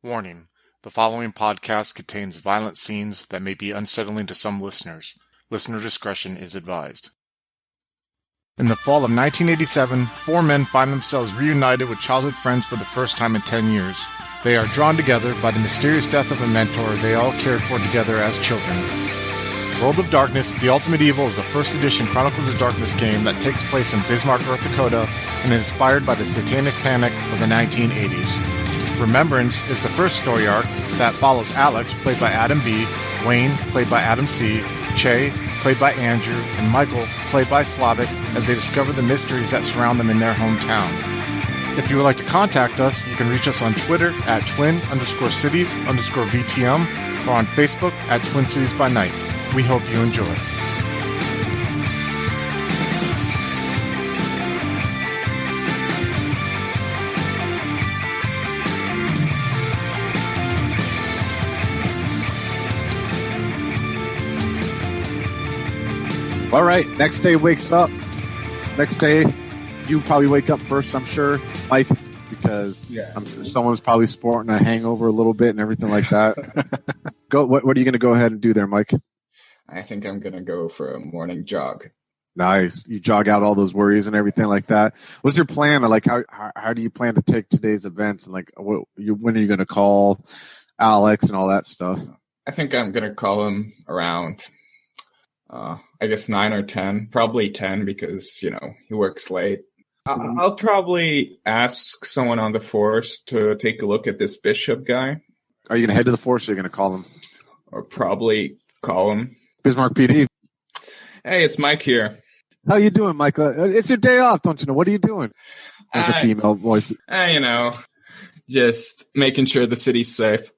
Warning: the following podcast contains violent scenes that may be unsettling to some listeners. Listener discretion is advised. In the fall of 1987, four men find themselves reunited with childhood friends for the first time in 10 years. They are drawn together by the mysterious death of a mentor they all cared for together as children. World of Darkness: The Ultimate Evil is a first edition Chronicles of Darkness game that takes place in Bismarck, North Dakota, and is inspired by the Satanic Panic of the 1980s. Remembrance is the first story arc that follows Alex, played by Adam B., Wayne, played by Adam C., Che, played by Andrew, and Michael, played by Slavic, as they discover the mysteries that surround them in their hometown. If you would like to contact us, you can reach us on Twitter at twin_cities_VTM or on Facebook at Twin Cities by Night. We hope you enjoy. All right. Next day wakes up. Next day, you probably wake up first, I'm sure, Mike, because I'm sure someone's probably sporting a hangover a little bit and everything like that. What are you going to go ahead and do there, Mike? I think I'm going to go for a morning jog. Nice. You jog out all those worries and everything like that. What's your plan? Like, how do you plan to take today's events? And like, when are you going to call Alex and all that stuff? I think I'm going to call him around, I guess 9 or 10, probably 10 because, he works late. I'll probably ask someone on the force to take a look at this Bishop guy. Are you going to head to the force or are you going to call him? Or probably call him. Bismarck PD. Hey, it's Mike here. How you doing, Mike? It's your day off, don't you know? What are you doing? There's a female voice. Just making sure the city's safe.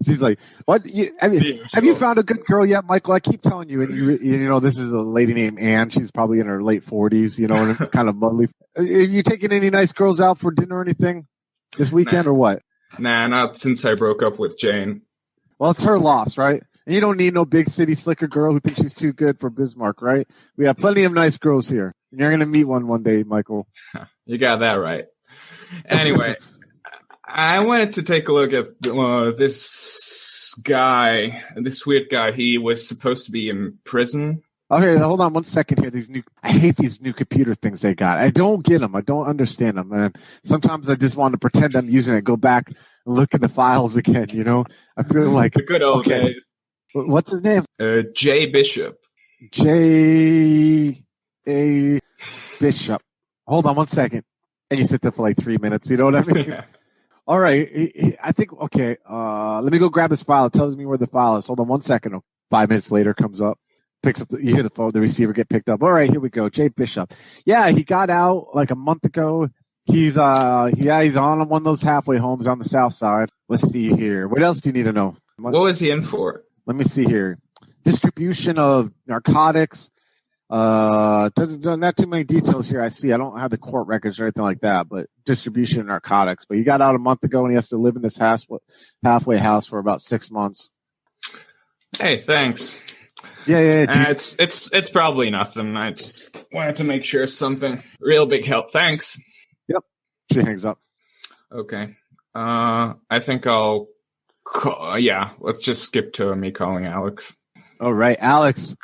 She's like, "What? Have you found a good girl yet, Michael? I keep telling you, and you this is a lady named Anne. She's probably in her late 40s, and kind of bubbly. Are you taking any nice girls out for dinner or anything this weekend or what? Nah, not since I broke up with Jane. Well, it's her loss, right? And you don't need no big city slicker girl who thinks she's too good for Bismarck, right? We have plenty of nice girls here, and you're gonna meet one day, Michael. You got that right. Anyway. I wanted to take a look at this guy, this weird guy. He was supposed to be in prison. Okay, hold on 1 second here. I hate these new computer things they got. I don't get them. I don't understand them, man. Sometimes I just want to pretend I'm using it, go back and look at the files again, I feel like... The good old days. What's his name? J. Bishop. J. A. Bishop. Hold on 1 second. And you sit there for like 3 minutes, you know what I mean? All right, I think, okay, let me go grab this file. It tells me where the file is. Hold on 1 second. 5 minutes later comes up, picks up, you hear the phone, the receiver get picked up. All right, here we go. Jay Bishop. Yeah, he got out like a month ago. He's on one of those halfway homes on the south side. Let's see here. What else do you need to know? What was he in for? Let me see here. Distribution of narcotics. Not too many details here. I see. I don't have the court records or anything like that, but distribution of narcotics. But he got out a month ago, and he has to live in this halfway house for about 6 months. Hey, thanks. Yeah. It's probably nothing. I just wanted to make sure something real big help. Thanks. Yep. She hangs up. Okay. I think I'll call. Yeah. Let's just skip to me calling Alex. All right, Alex.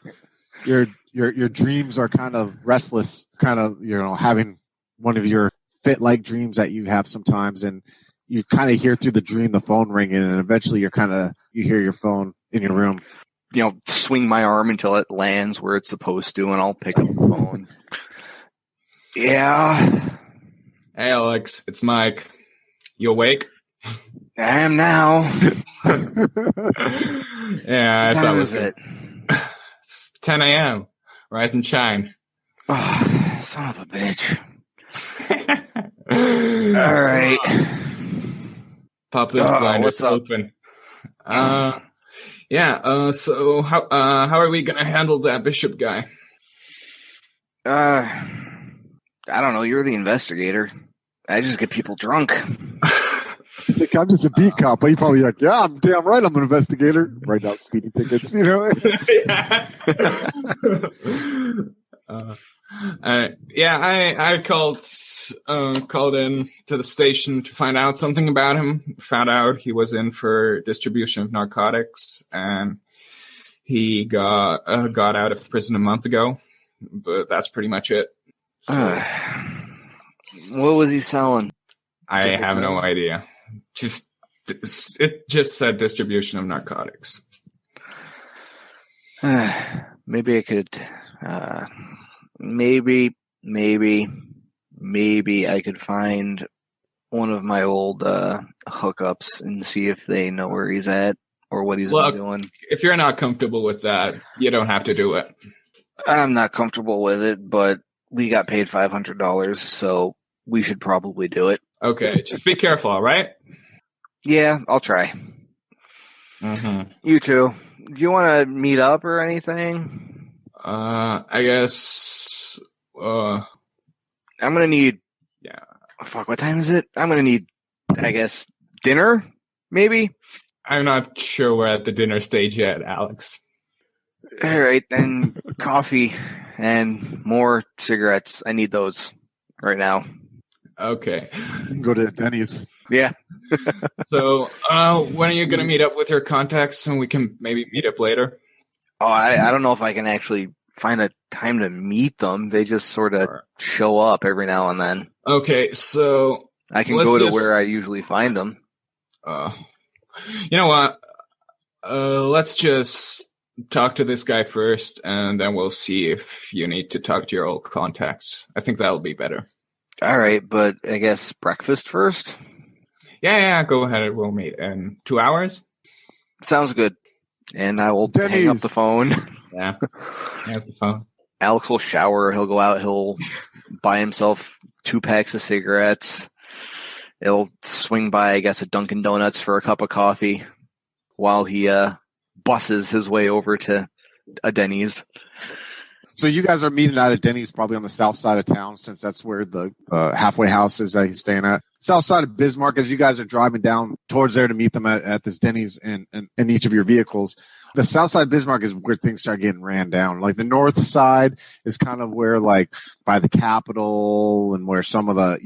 Your dreams are kind of restless, kind of, having one of your fit-like dreams that you have sometimes, and you kind of hear through the dream the phone ringing, and eventually you hear your phone in your room. Swing my arm until it lands where it's supposed to, and I'll pick up the phone. Yeah. Hey, Alex, it's Mike. You awake? I am now. Yeah, I thought it was it. It's 10 a.m. Rise and shine. Oh, son of a bitch. All right. Pop those blinders open. So how are we gonna handle that Bishop guy? I don't know. You're the investigator. I just get people drunk. think I'm just a beat cop, but he's probably like, yeah, I'm damn right I'm an investigator. Write out speeding tickets, you know? I called in to the station to find out something about him. Found out he was in for distribution of narcotics, and he got out of prison a month ago. But that's pretty much it. So, what was he selling? I have no idea. It just said distribution of narcotics. Maybe I could. Maybe I could find one of my old hookups and see if they know where he's at or what he's been doing. If you're not comfortable with that, you don't have to do it. I'm not comfortable with it, but we got paid $500, so we should probably do it. Okay, just be careful, all right? Yeah, I'll try. Mm-hmm. You too. Do you want to meet up or anything? I guess. I'm gonna need. Yeah. Fuck. What time is it? I'm gonna need. I guess dinner, maybe. I'm not sure we're at the dinner stage yet, Alex. All right, then coffee and more cigarettes. I need those right now. Okay. You can go to Denny's. Yeah. So, when are you going to meet up with your contacts, and we can maybe meet up later? Oh, I don't know if I can actually find a time to meet them. They just sort of show up every now and then. Okay, so I can go to where I usually find them. You know what? Let's just talk to this guy first, and then we'll see if you need to talk to your old contacts. I think that'll be better. All right, but I guess breakfast first? Yeah, go ahead. We'll meet in 2 hours. Sounds good. And I will hang up the phone. Yeah, hang up the phone. Alex will shower. He'll go out. He'll buy himself 2 packs of cigarettes. He'll swing by, I guess, a Dunkin' Donuts for a cup of coffee while he busses his way over to a Denny's. So you guys are meeting at a Denny's probably on the south side of town, since that's where the halfway house is that he's staying at. South side of Bismarck, as you guys are driving down towards there to meet them at this Denny's in each of your vehicles. The south side of Bismarck is where things start getting ran down. Like the north side is kind of where, like, by the Capitol and where some of the,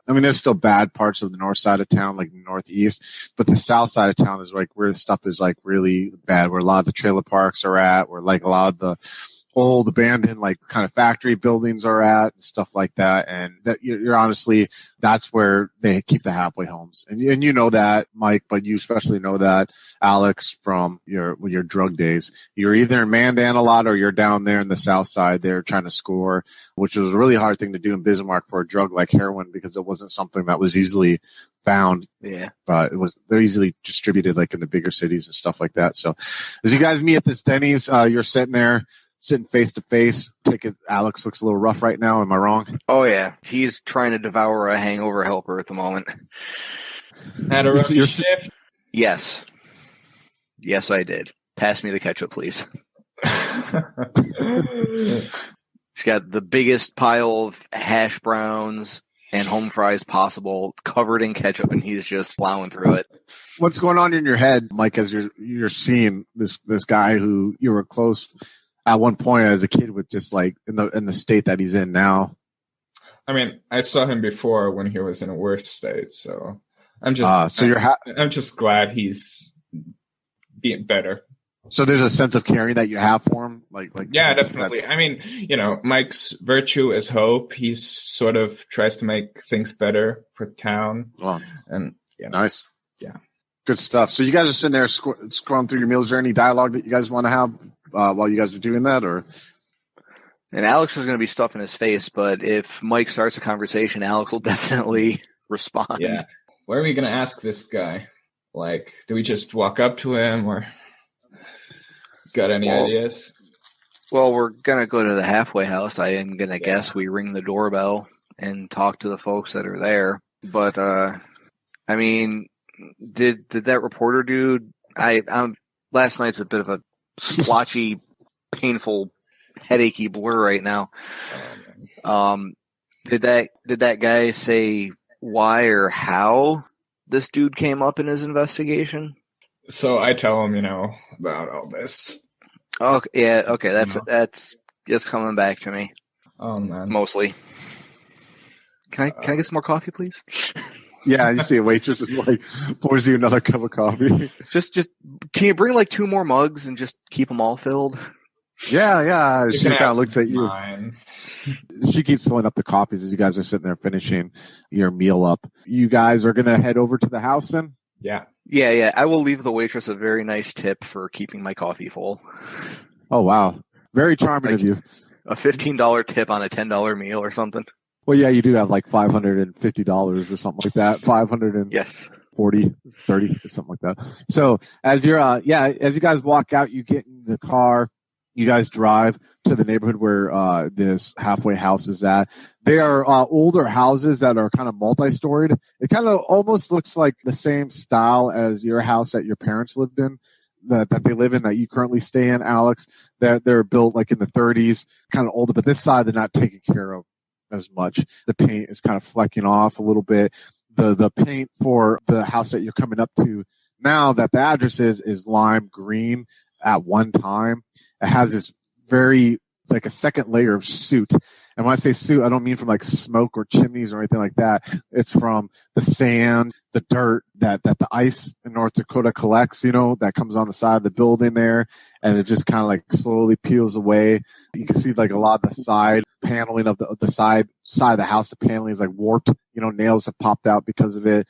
there's still bad parts of the north side of town, like the northeast, but the south side of town is like where the stuff is like really bad, where a lot of the trailer parks are at, where like a lot of the old abandoned like kind of factory buildings are at and stuff like that. And that you're honestly, that's where they keep the halfway homes. And you know that, Mike, but you especially know that, Alex, from your drug days. You're either in Mandan a lot or you're down there in the south side there trying to score, which was a really hard thing to do in Bismarck for a drug like heroin, because it wasn't something that was easily found. Yeah. They're easily distributed like in the bigger cities and stuff like that. So as you guys meet at this Denny's, you're sitting face to face. Take it. Alex looks a little rough right now. Am I wrong? Oh yeah, he's trying to devour a hangover helper at the moment. Had a rough shift? Yes, I did. Pass me the ketchup, please. He's got the biggest pile of hash browns and home fries possible, covered in ketchup, and he's just plowing through it. What's going on in your head, Mike, as you're seeing this guy who you were close at one point as a kid with, just like in the state that he's in now? I mean, I saw him before when he was in a worse state, so I'm just I'm just glad he's being better. So there's a sense of caring that you have for him, like yeah, definitely. I mean, Mike's virtue is hope. He sort of tries to make things better for town. Wow. And nice. Yeah, good stuff. So you guys are sitting there scrolling through your meals. Is there any dialogue that you guys want to have while you guys are doing that, or? And Alex is going to be stuffing his face, but if Mike starts a conversation, Alex will definitely respond. Yeah. What are we going to ask this guy? Like, do we just walk up to him, or got any ideas? Well, we're going to go to the halfway house. I am going to guess we ring the doorbell and talk to the folks that are there. But, I mean, did that reporter dude, last night's a bit of a splotchy, painful, headachy blur right now. Did that guy say why or how this dude came up in his investigation? So I tell him, about all this. Okay, yeah, okay, that's coming back to me. Oh man. Mostly. Can I get some more coffee, please? Yeah, you see a waitress is like pours you another cup of coffee. Just can you bring like 2 more mugs and just keep them all filled? Yeah. You She can kind of have looks at you. mine. She keeps filling up the coffees as you guys are sitting there finishing your meal up. You guys are going to head over to the house then? Yeah. Yeah. I will leave the waitress a very nice tip for keeping my coffee full. Oh, wow. Very charming of you. A $15 tip on a $10 meal or something. Well, yeah, you do have like $550 or something like that. 540, Yes. 30, something like that. So as you're, as you guys walk out, you get in the car, you guys drive to the neighborhood where this halfway house is at. They are older houses that are kind of multi-storied. It kind of almost looks like the same style as your house that your parents lived in, that they live in, that you currently stay in, Alex. They're built like in the 30s, kind of older, but this side they're not taken care of as much. The paint is kind of flecking off a little bit. The paint for the house that you're coming up to now, that the address is lime green. At one time, it has this very like a second layer of soot. And when I say soot, I don't mean from like smoke or chimneys or anything like that. It's from the sand, the dirt that the ice in North Dakota collects, that comes on the side of the building there. And it just kind of like slowly peels away. You can see like a lot of the side paneling of the side of the house. The paneling is like warped, nails have popped out because of it.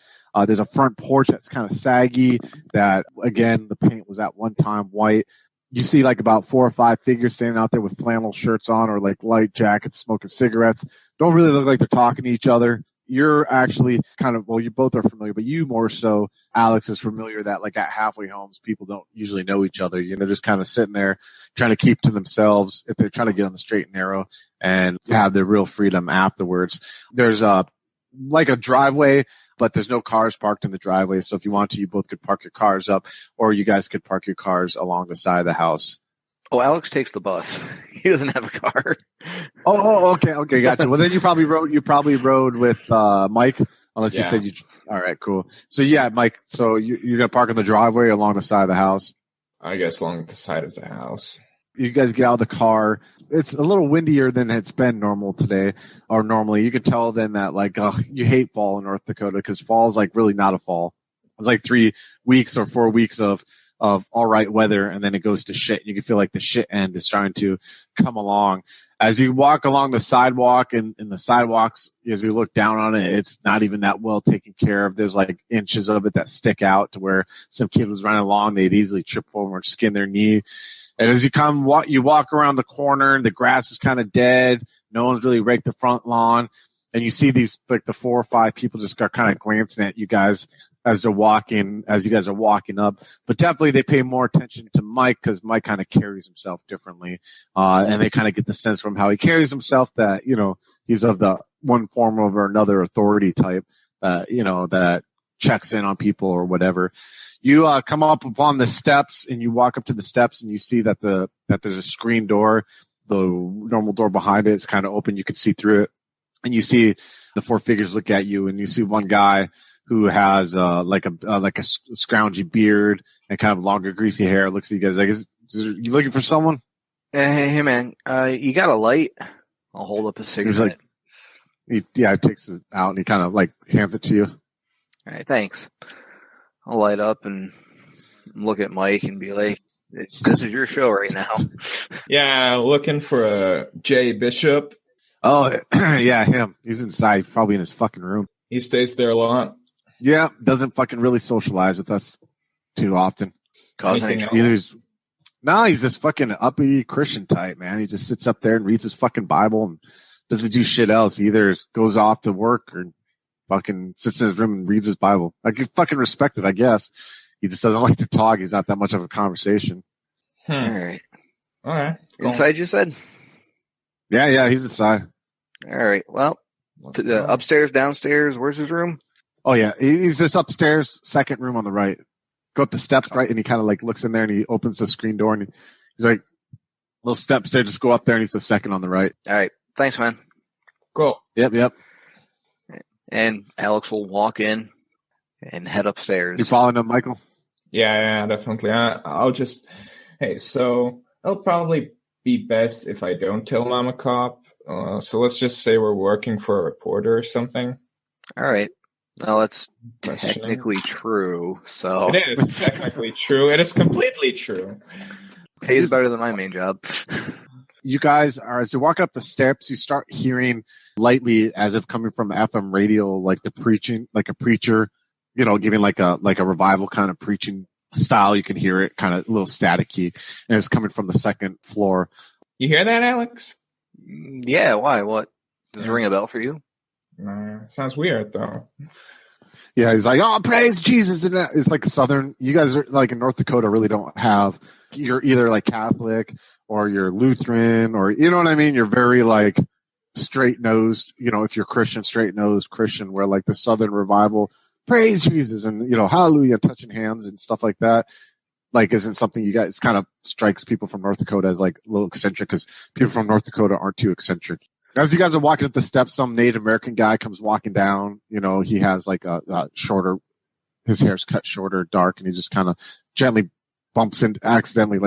There's a front porch that's kind of saggy that, again, the paint was at one time white. You see like about 4 or 5 figures standing out there with flannel shirts on or like light jackets, smoking cigarettes. Don't really look like they're talking to each other. You're actually you both are familiar, but you more so, Alex, is familiar that like at halfway homes, people don't usually know each other. They're just kind of sitting there trying to keep to themselves if they're trying to get on the straight and narrow and have their real freedom afterwards. There's like a driveway, but there's no cars parked in the driveway. So if you want to, you both could park your cars up, or you guys could park your cars along the side of the house. Oh, Alex takes the bus. He doesn't have a car. Okay, gotcha. Well, then you probably rode with Mike, unless you said you. All right, cool. So yeah, Mike. So you're gonna park in the driveway along the side of the house. I guess along the side of the house. You guys get out of the car. It's a little windier than it's been normally. You could tell then that like you hate fall in North Dakota because fall is like really not a fall. It's like 3 weeks or 4 weeks of all right weather, and then it goes to shit. You can feel like the shit end is starting to come along. As you walk along the sidewalk and the sidewalks, as you look down on it, it's not even that well taken care of. There's like inches of it that stick out to where some kid was running along, they'd easily trip over and skin their knee. And as you walk around the corner, the grass is kind of dead. No one's really raked the front lawn. And you see these, like the 4 or 5 people just are kind of glancing at you guys as you guys are walking up. But definitely they pay more attention to Mike because Mike kind of carries himself differently. And they kind of get the sense from how he carries himself that, he's of the one form or another authority type, that checks in on people or whatever. You come up upon the steps and you walk up to the steps and you see that there's a screen door. The normal door behind it is kind of open. You can see through it. And you see the 4 figures look at you, and you see one guy who has like a scroungy beard and kind of longer, greasy hair. Looks at you guys like, is you looking for someone? Hey man, you got a light? I'll hold up a cigarette. He takes it out and he kind of like hands it to you. All right, thanks. I'll light up and look at Mike and be like, "This is your show right now." Yeah, looking for a Jay Bishop. Oh, yeah, him. He's inside, probably in his fucking room. He stays there a lot. Yeah, doesn't fucking really socialize with us too often. He's this fucking uppity Christian type, man. He just sits up there and reads his fucking Bible and doesn't do shit else. He either goes off to work or fucking sits in his room and reads his Bible. I can fucking respect it, I guess. He just doesn't like to talk. He's not that much of a conversation. All right. Cool. Inside, you said? Yeah, he's inside. All right. Well, upstairs, downstairs. Where's his room? Oh, yeah. He's just upstairs, second room on the right. Go up the steps, right? And he kind of like looks in there and he opens the screen door and he's like, little steps there, just go up there and he's the second on the right. All right. Thanks, man. Cool. Yep. And Alex will walk in and head upstairs. You following him, Michael? Yeah, definitely. So it'll probably be best if I don't tell him I'm a cop. So let's just say we're working for a reporter or something. All right. Well, that's Questioning. technically true. So It is technically true. It is completely true. pays better than my main job. You guys are, as you walk up the steps, you start hearing lightly, as if coming from FM radio, like the preaching, like a preacher, giving like a revival kind of preaching style. You can hear it kind of a little staticky, and it's coming from the second floor. You hear that, Alex? Yeah, why? What? Does it ring a bell for you? Sounds weird, though. Yeah, he's like, oh, praise Jesus. And it's like a Southern, you guys are like in North Dakota really don't have, you're either like Catholic or you're Lutheran or, you know what I mean? You're very like straight-nosed, if you're Christian, straight-nosed Christian, where like the Southern revival, praise Jesus and, hallelujah, touching hands and stuff like that. Like, isn't something you guys kind of strikes people from North Dakota as like a little eccentric because people from North Dakota aren't too eccentric. As you guys are walking up the steps, some Native American guy comes walking down. He has like a shorter, his hair's cut shorter, dark, and he just kind of gently accidentally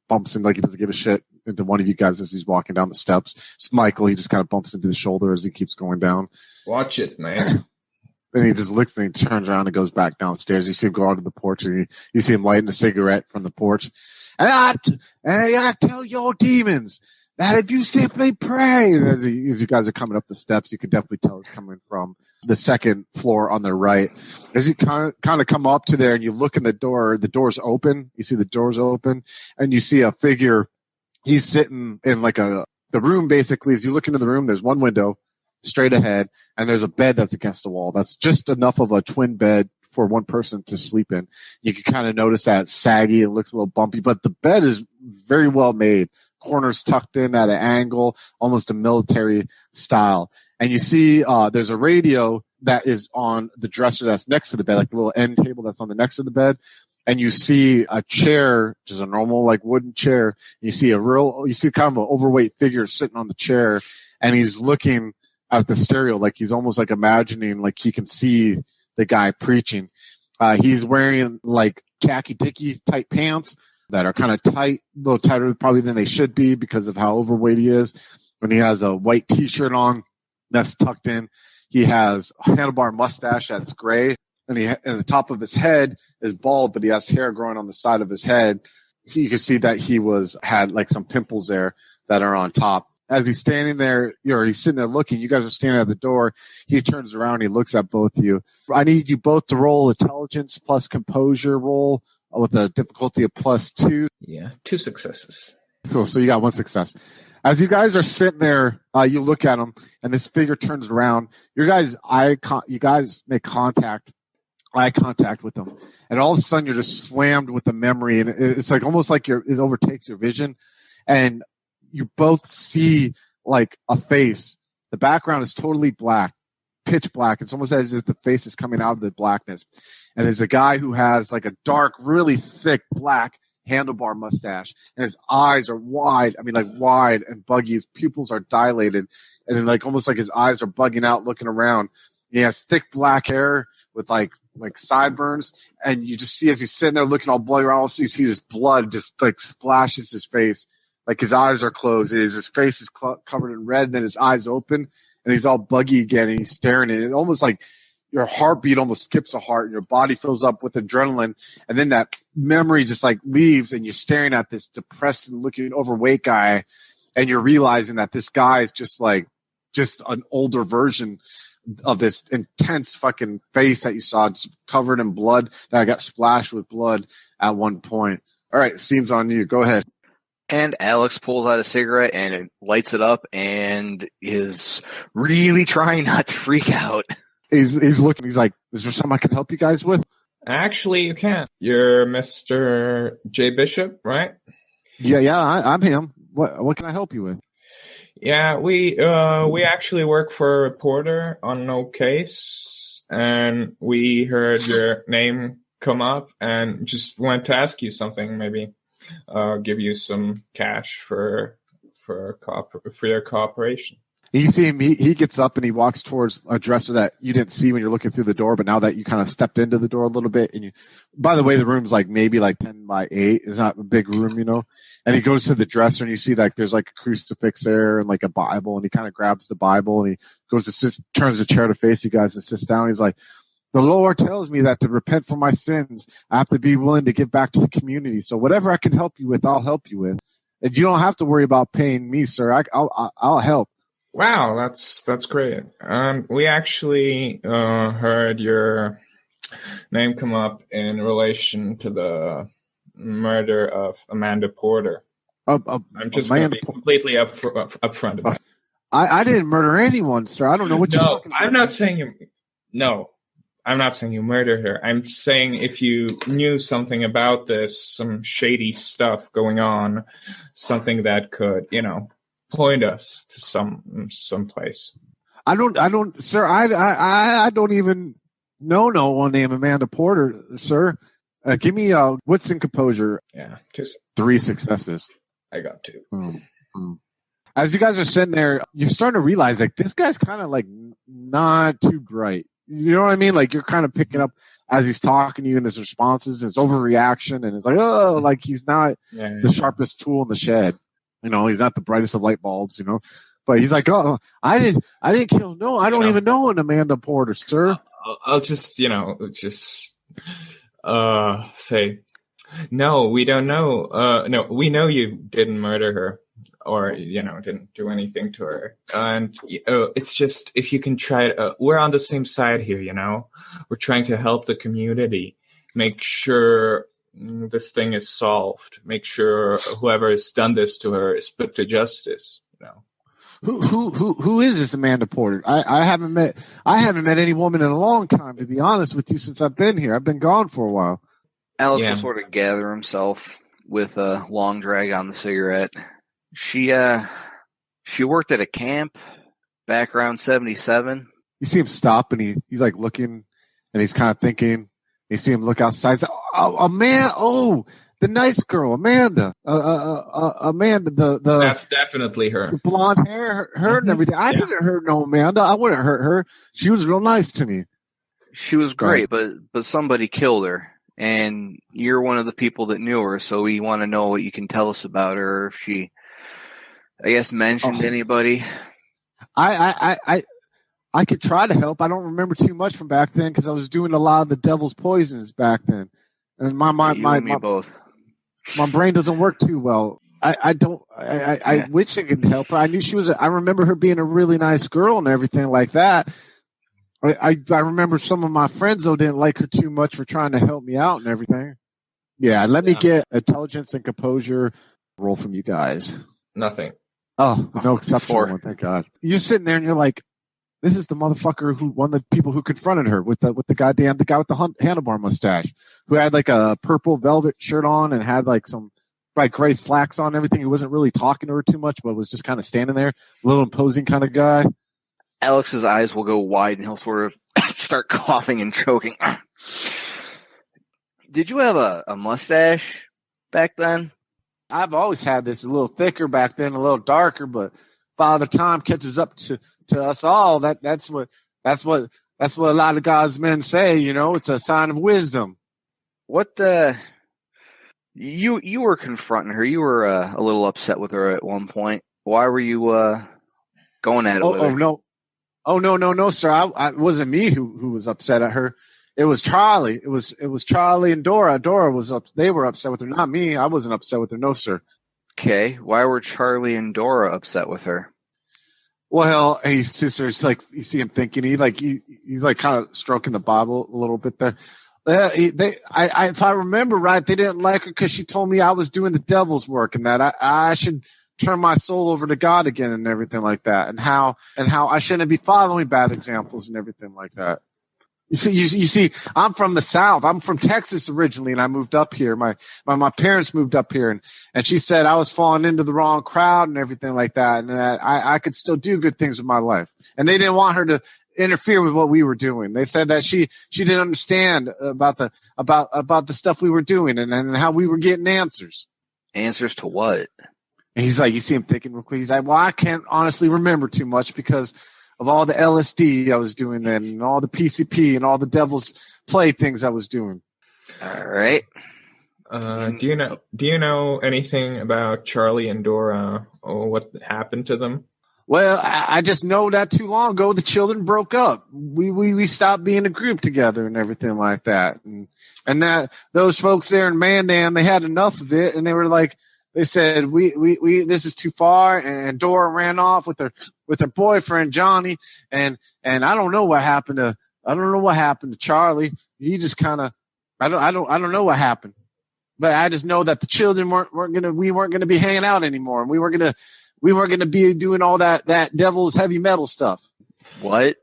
bumps in like he doesn't give a shit into one of you guys as he's walking down the steps. It's Michael. He just kind of bumps into the shoulder as he keeps going down. Watch it, man. And he just looks and he turns around and goes back downstairs. You see him go out to the porch and you see him lighting a cigarette from the porch. And I tell your demons that if you simply pray, as you guys are coming up the steps, you can definitely tell it's coming from the second floor on the right. As you kind of come up to there and you look in the door's open. You see the door's open and you see a figure. He's sitting in like the room basically. As you look into the room, there's one window straight ahead and there's a bed that's against the wall. That's just enough of a twin bed for one person to sleep in. You can kind of notice that it's saggy. It looks a little bumpy, but the bed is very well made. Corners tucked in at an angle, almost a military style. And you see there's a radio that is on the dresser that's next to the bed, like the little end table that's on the next to the bed. And you see a chair, which is a normal like wooden chair. You see kind of an overweight figure sitting on the chair, and he's looking at the stereo, like he's almost like imagining like he can see the guy preaching. He's wearing like khaki dicky type pants that are kind of tight, a little tighter probably than they should be because of how overweight he is. And he has a white t-shirt on that's tucked in. He has a handlebar mustache that's gray, and the top of his head is bald, but he has hair growing on the side of his head. You can see that he had like some pimples there that are on top. As he's standing there, he's sitting there looking. You guys are standing at the door. He turns around. He looks at both of you. I need you both to roll intelligence plus composure roll with a difficulty of +2. Yeah, 2 successes. Cool. So you got 1 success. As you guys are sitting there, you look at him, and this figure turns around. You guys make eye contact with them, and all of a sudden you're just slammed with the memory, and it's like almost like it overtakes your vision, and you both see like a face. The background is totally black, pitch black. It's almost as if the face is coming out of the blackness. And there's a guy who has like a dark, really thick black handlebar mustache, and his eyes are wide. I mean, like wide and buggy. His pupils are dilated, and then like almost like his eyes are bugging out, looking around. He has thick black hair with like sideburns, and you just see as he's sitting there looking all bloody around, you see his blood just like splashes his face. Like his eyes are closed, his face is covered in red, and then his eyes open, and he's all buggy again, and he's staring at it. It's almost like your heartbeat almost skips a heart, and your body fills up with adrenaline, and then that memory just like leaves, and you're staring at this depressed and looking overweight guy, and you're realizing that this guy is just an older version of this intense fucking face that you saw, just covered in blood, that got splashed with blood at one point. All right, scene's on you. Go ahead. And Alex pulls out a cigarette and lights it up and is really trying not to freak out. He's looking. He's like, is there something I can help you guys with? Actually, you can't. You're Mr. J. Bishop, right? Yeah, I'm him. What can I help you with? Yeah, we actually work for a reporter on no case, and we heard your name come up and just wanted to ask you something, maybe. Give you some cash for your cooperation. You see him, he gets up and he walks towards a dresser that you didn't see when you're looking through the door, but now that you kind of stepped into the door a little bit, and you, by the way, the room's like maybe like 10 by 8. It's not a big room, and he goes to the dresser and you see like there's like a crucifix there and like a Bible, and he kind of grabs the Bible and he goes to turns the chair to face you guys and sits down. He's like, the Lord tells me that to repent for my sins, I have to be willing to give back to the community. So whatever I can help you with, I'll help you with. And you don't have to worry about paying me, sir. I'll help. Wow, that's great. We actually heard your name come up in relation to the murder of Amanda Porter. I'm just going to be completely upfront about it. I didn't murder anyone, sir. I don't know what you're talking about. I'm not saying you. No, I'm not saying you murdered her. I'm saying if you knew something about this, some shady stuff going on, something that could, point us to some place. I don't, sir. I don't even know no one named Amanda Porter, sir. Give me wits and composure. Yeah, 3 successes. I got 2. Mm-hmm. As you guys are sitting there, you're starting to realize like this guy's kind of like not too bright. You know what I mean? Like you're kind of picking up as he's talking to you and his responses, his overreaction, and it's like, oh, like he's not the sharpest tool in the shed. He's not the brightest of light bulbs, but he's like, oh, I didn't kill. No, I don't even know an Amanda Porter, sir. I'll just, say, no, we don't know. No, we know you didn't murder her or, didn't do anything to her. And it's just, if you can try it, we're on the same side here, we're trying to help the community, make sure this thing is solved. Make sure whoever has done this to her is put to justice. Who is this Amanda Porter? I haven't met any woman in a long time, to be honest with you, since I've been here. I've been gone for a while. Alex will sort of gather himself with a long drag on the cigarette. She worked at a camp back around 1977. You see him stop and he's like looking and he's kind of thinking. You see him look outside. The nice girl, Amanda. Amanda, the that's definitely her. The blonde hair, her and everything. I didn't hurt no Amanda. I wouldn't hurt her. She was real nice to me. She was great, but somebody killed her, and you're one of the people that knew her. So we want to know what you can tell us about her. If she, I guess, mentioned anybody. I could try to help. I don't remember too much from back then because I was doing a lot of the devil's poisons back then, and my both. My brain doesn't work too well. I wish I could help her. I knew she was. I remember her being a really nice girl and everything like that. I remember some of my friends though didn't like her too much for trying to help me out and everything. Yeah, let me get intelligence and composure roll from you guys. Nothing. Oh, no exceptional one. Thank God. You're sitting there and you're like, this is the motherfucker who one of the people who confronted her with the guy with the handlebar mustache, who had like a purple velvet shirt on and had like some like gray slacks on and everything. He wasn't really talking to her too much, but was just kind of standing there, a little imposing kind of guy. Alex's eyes will go wide and he'll sort of start coughing and choking. Did you have a mustache back then? I've always had this, a little thicker back then, a little darker, but Father Time catches up to us all. That's what a lot of God's men say, it's a sign of wisdom. What you were confronting her. You were a little upset with her at one point. Why were you going at it with her? No, sir. It wasn't me who was upset at her. It was Charlie. It was Charlie and Dora. Dora was up. They were upset with her, not me. I wasn't upset with her. No, sir. Okay. Why were Charlie and Dora upset with her? Well, his sister's like, you see him thinking, he's like kind of stroking the Bible a little bit there. If I remember right, they didn't like her because she told me I was doing the devil's work and that I should turn my soul over to God again and everything like that, and how I shouldn't be following bad examples and everything like that. You see, I'm from the South. I'm from Texas originally, and I moved up here. My parents moved up here, and she said I was falling into the wrong crowd and everything like that, and that I could still do good things with my life. And they didn't want her to interfere with what we were doing. They said that she didn't understand about the stuff we were doing and how we were getting answers. Answers to what? And he's like, you see him thinking real quick. He's like, well, I can't honestly remember too much because of all the LSD I was doing then and all the PCP and all the devil's play things I was doing. All right. Do you know anything about Charlie and Dora or what happened to them? Well, I just know that too long ago the children broke up. We stopped being a group together and everything like that. And that those folks there in Mandan, they had enough of it, and they were like, they said we this is too far. And Dora ran off with her boyfriend Johnny, and I don't know what happened to Charlie. He just kind of I don't know what happened, but I just know that the children we weren't gonna be hanging out anymore, and we weren't gonna be doing all that devil's heavy metal stuff. What?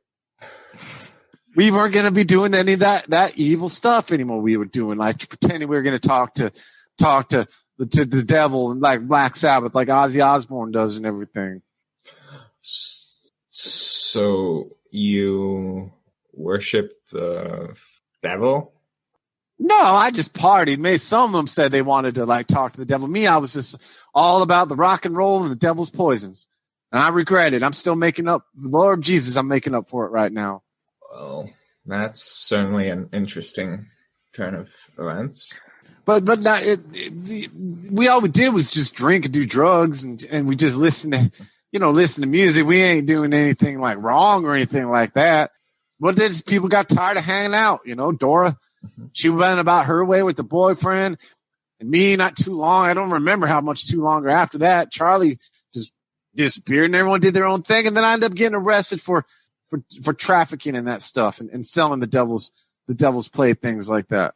We weren't gonna be doing any of that evil stuff anymore. We were doing like pretending we were gonna talk to the devil and like Black Sabbath, like Ozzy Osbourne does and everything. So you worship the devil? No, I just partied. Maybe some of them said they wanted to like talk to the devil. Me, I was just all about the rock and roll and the devil's poisons. And I regret it. I'm still making up. Lord Jesus, I'm making up for it right now. Well, that's certainly an interesting turn of events. But not, we all we did was just drink and do drugs and we just listen to music. We ain't doing anything like wrong or anything like that. But then people got tired of hanging out. Dora, she went about her way with the boyfriend, and me not too long. I don't remember how much too longer after that. Charlie just disappeared, and everyone did their own thing. And then I ended up getting arrested for trafficking and that stuff and selling the devil's play things like that.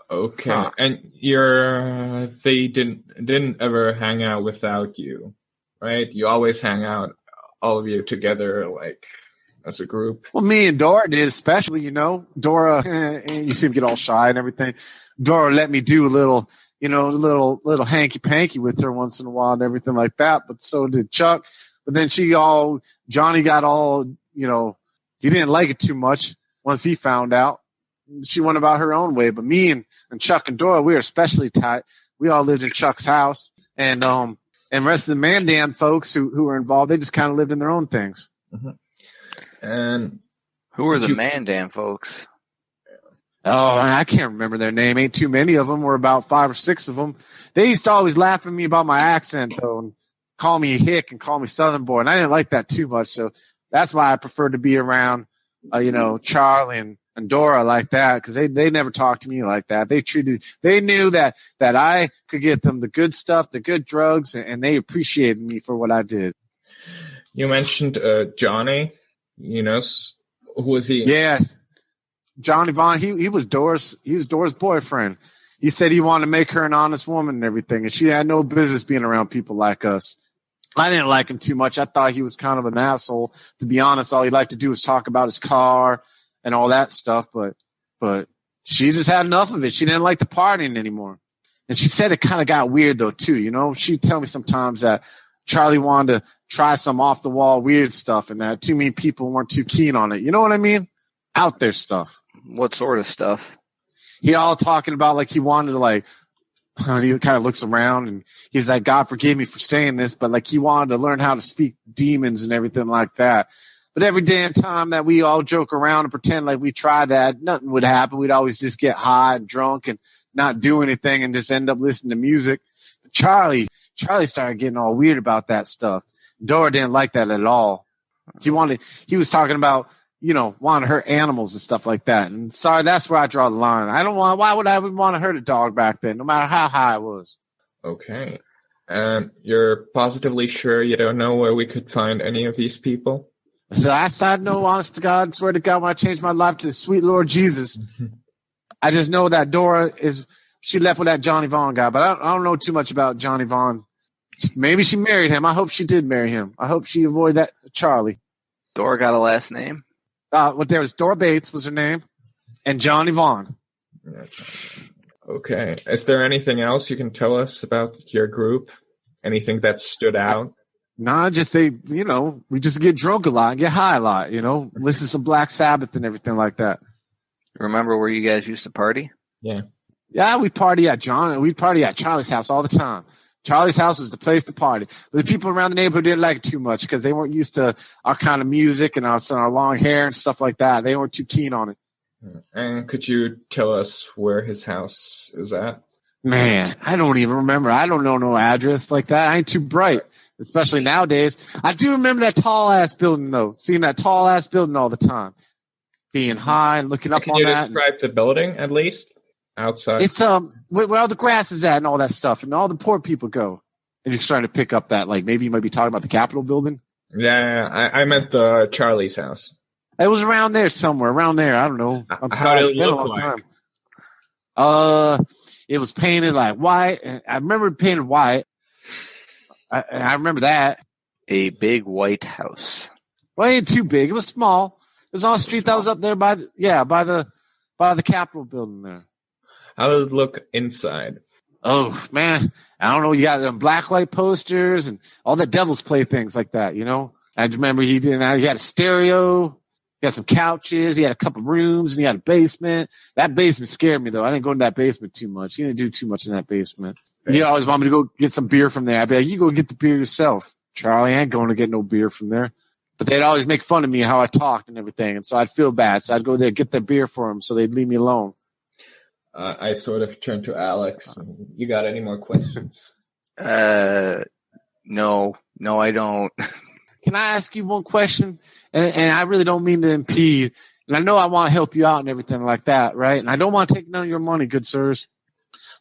Okay, and they didn't ever hang out without you, right? You always hang out, all of you together, like as a group. Well, me and Dora did, especially. Dora, you see him get all shy and everything. Dora let me do a little hanky panky with her once in a while and everything like that. But so did Chuck. But then Johnny got all, he didn't like it too much once he found out. She went about her own way. But me and Chuck and Dora, we were especially tight. We all lived in Chuck's house. And the rest of the Mandan folks who were involved, they just kind of lived in their own things. Mm-hmm. And who are the Mandan folks? Oh, I can't remember their name. Ain't too many of them. We're about 5 or 6 of them. They used to always laugh at me about my accent, though, and call me a hick and call me Southern boy. And I didn't like that too much. So that's why I preferred to be around, Charlie and Dora like that, because they never talked to me like that. They knew that I could get them the good stuff, the good drugs, and they appreciated me for what I did. You mentioned Johnny. Who was he? Yeah, Johnny Vaughn. He was Dora's boyfriend. He said he wanted to make her an honest woman and everything, and she had no business being around people like us. I didn't like him too much. I thought he was kind of an asshole. To be honest, all he liked to do was talk about his car and all that stuff. But she just had enough of it. She didn't like the partying anymore. And she said it kind of got weird though too. She'd tell me sometimes that Charlie wanted to try some off the wall weird stuff and that too many people weren't too keen on it. You know what I mean? Out there stuff. What sort of stuff? He all talking about like he wanted to like, he kind of looks around and he's like, God forgive me for saying this, but like he wanted to learn how to speak demons and everything like that. But every damn time that we all joke around and pretend like we tried that, nothing would happen. We'd always just get high and drunk and not do anything and just end up listening to music. But Charlie started getting all weird about that stuff. Dora didn't like that at all. He was talking about, wanting to hurt animals and stuff like that. And sorry, that's where I draw the line. Why would I want to hurt a dog back then, no matter how high I was? Okay. And you're positively sure you don't know where we could find any of these people? So I know, honest to God, swear to God, when I changed my life to the sweet Lord Jesus, I just know that Dora she left with that Johnny Vaughn guy, but I don't know too much about Johnny Vaughn. Maybe she married him. I hope she did marry him. I hope she avoided that Charlie. Dora got a last name? There was Dora Bates was her name, and Johnny Vaughn. Okay. Is there anything else you can tell us about your group? Anything that stood out? Nah, just we just get drunk a lot and get high a lot, listen to some Black Sabbath and everything like that. Remember where you guys used to party? Yeah. Yeah, we'd party at Charlie's house all the time. Charlie's house was the place to party. But the people around the neighborhood didn't like it too much because they weren't used to our kind of music and our long hair and stuff like that. They weren't too keen on it. And could you tell us where his house is at? Man, I don't even remember. I don't know no address like that. I ain't too bright, especially nowadays. I do remember that tall-ass building, though. Seeing that tall-ass building all the time. Being high and looking up on that. Can you describe the building, at least? Outside? It's where all the grass is at and all that stuff, and all the poor people go. And you're starting to pick up that, like, maybe you might be talking about the Capitol building? Yeah, I meant the Charlie's house. It was around there somewhere. Around there. I don't know. I'm How sorry. did It's it been a look long like? time. It was painted like white. I remember it painted white. I remember that. A big white house. Well, it ain't too big. It was small. It was on a street that was up there by the Capitol building there. How did it look inside? Oh man, I don't know. You got them blacklight posters and all the Devil's Play things like that. You know, I remember he had a stereo. He had some couches. He had a couple rooms, and he had a basement. That basement scared me, though. I didn't go in that basement too much. He didn't do too much in that basement. He always wanted me to go get some beer from there. I'd be like, you go get the beer yourself. Charlie, I ain't going to get no beer from there. But they'd always make fun of me how I talked and everything, and so I'd feel bad. So I'd go there, get the beer for him, so they'd leave me alone. I sort of turned to Alex. You got any more questions? No, I don't. Can I ask you one question? And I really don't mean to impede. And I know I want to help you out and everything like that, right? And I don't want to take none of your money, good sirs.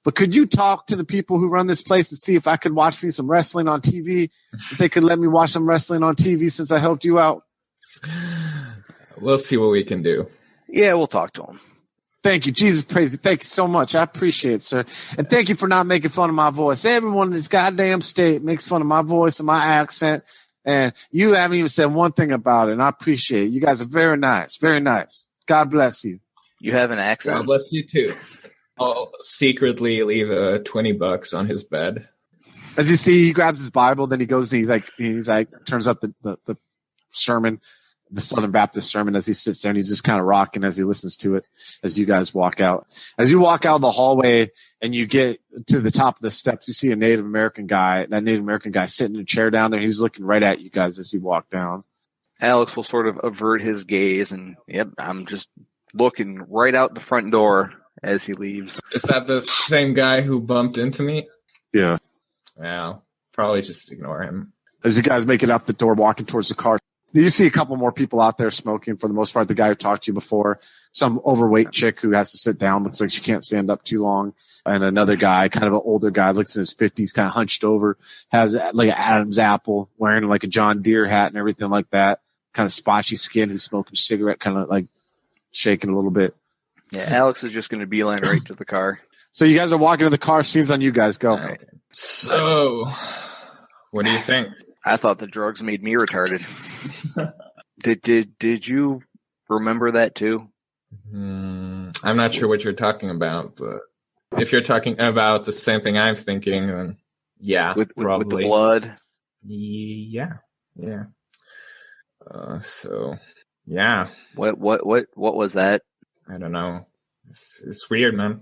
But could you talk to the people who run this place and see if I could watch me some wrestling on TV? If they could let me watch some wrestling on TV since I helped you out? We'll see what we can do. Yeah, we'll talk to him. Thank you. Jesus praise you. Thank you so much. I appreciate it, sir. And thank you for not making fun of my voice. Everyone in this goddamn state makes fun of my voice and my accent. And you haven't even said one thing about it, and I appreciate it. You guys are very nice. Very nice. God bless you. You have an accent. God bless you, too. I'll secretly leave $20 on his bed. As you see, he grabs his Bible, then he goes and he's like turns up the sermon, the Southern Baptist sermon, as he sits there and he's just kind of rocking as he listens to it as you guys walk out. As you walk out of the hallway and you get to the top of the steps, you see a Native American guy. That Native American guy sitting in a chair down there. He's looking right at you guys as you walk down. Alex will sort of avert his gaze and, yep, I'm just looking right out the front door as he leaves. Is that the same guy who bumped into me? Yeah. Yeah, probably just ignore him. As you guys make it out the door, walking towards the car, you see a couple more people out there smoking. For the most part, the guy who talked to you before, some overweight chick who has to sit down, looks like she can't stand up too long, and another guy, kind of an older guy, looks in his 50s, kind of hunched over, has like an Adam's apple, wearing like a John Deere hat and everything like that, kind of spotchy skin, who's smoking a cigarette, kind of like shaking a little bit. Yeah, Alex is just going to beeline right to the car. So you guys are walking to the car. Scenes on you guys. Go. Okay. So, what do you think? I thought the drugs made me retarded. Did you remember that too? I'm not sure what you're talking about, but if you're talking about the same thing I'm thinking, then yeah, probably. With the blood. Yeah. So, yeah. What was that? I don't know. It's weird, man.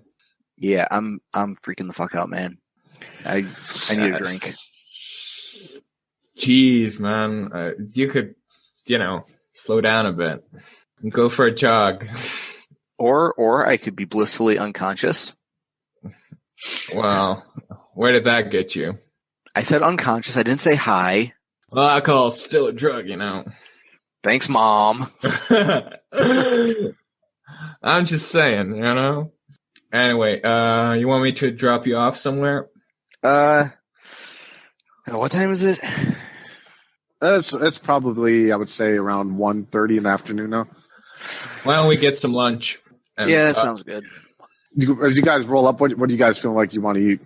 Yeah, I'm freaking the fuck out, man. I need a drink. Jeez, man. You could, slow down a bit and go for a jog. Or I could be blissfully unconscious. Well, where did that get you? I said unconscious. I didn't say high. Well, alcohol's still a drug, Thanks, Mom. I'm just saying, Anyway, you want me to drop you off somewhere? What time is it? It's probably, I would say, around 1:30 in the afternoon now. Why don't we get some lunch? Yeah, that sounds good. As you guys roll up, what do you guys feel like you want to eat?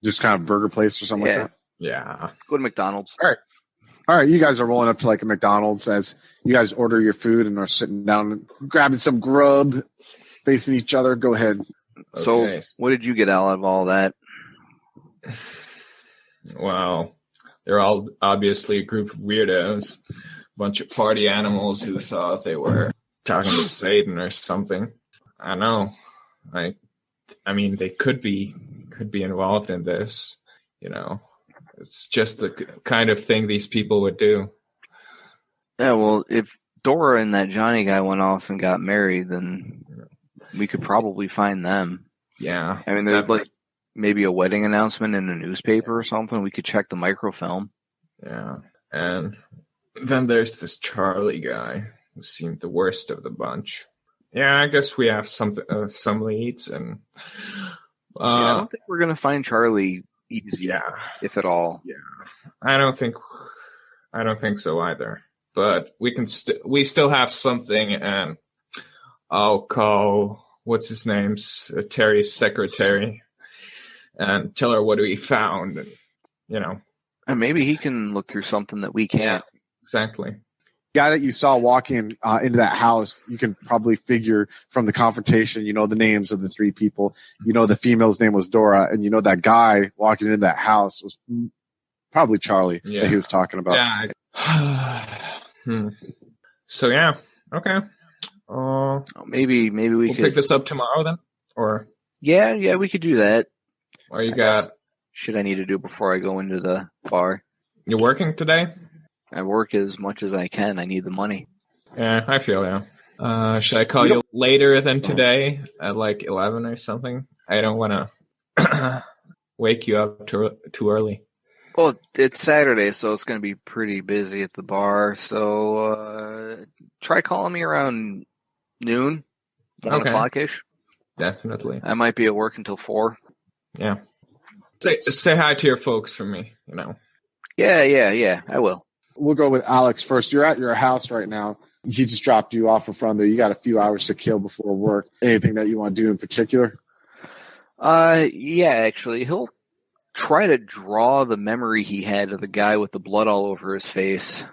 Just kind of burger place or something like that? Yeah. Go to McDonald's. All right, you guys are rolling up to like a McDonald's as you guys order your food and are sitting down and grabbing some grub, facing each other. Go ahead. Okay. So, what did you get out of all that? Well, they're all obviously a group of weirdos, a bunch of party animals who thought they were talking to Satan or something. I know. I mean, they could be involved in this, It's just the kind of thing these people would do. Yeah, well, if Dora and that Johnny guy went off and got married, then we could probably find them. Yeah. I mean, there's like maybe a wedding announcement in a newspaper or something. We could check the microfilm. Yeah. And then there's this Charlie guy who seemed the worst of the bunch. Yeah, I guess we have some leads, and I don't think we're gonna find Charlie easy, if at all. Yeah, I don't think so either. But we still have something, and I'll call what's his name's Terry's secretary and tell her what we found, and and maybe he can look through something that we can't. Yeah, exactly. Guy that you saw walking into that house, you can probably figure from the confrontation, the names of the three people. The female's name was Dora, and that guy walking into that house was probably Charlie that he was talking about. Yeah. So yeah, okay. Maybe we could pick this up tomorrow then, or yeah, we could do that. Or you got? Should I need to do before I go into the bar? You're working today? I work as much as I can. I need the money. Yeah, I feel should I call you later than today at like 11 or something? I don't want to wake you up too early. Well, it's Saturday, so it's going to be pretty busy at the bar. So try calling me around noon, 1 o'clock-ish. Definitely. I might be at work until 4. Yeah. Say hi to your folks from me, Yeah, I will. We'll go with Alex first. You're at your house right now. He just dropped you off in front there. You got a few hours to kill before work. Anything that you want to do in particular? Yeah, actually. He'll try to draw the memory he had of the guy with the blood all over his face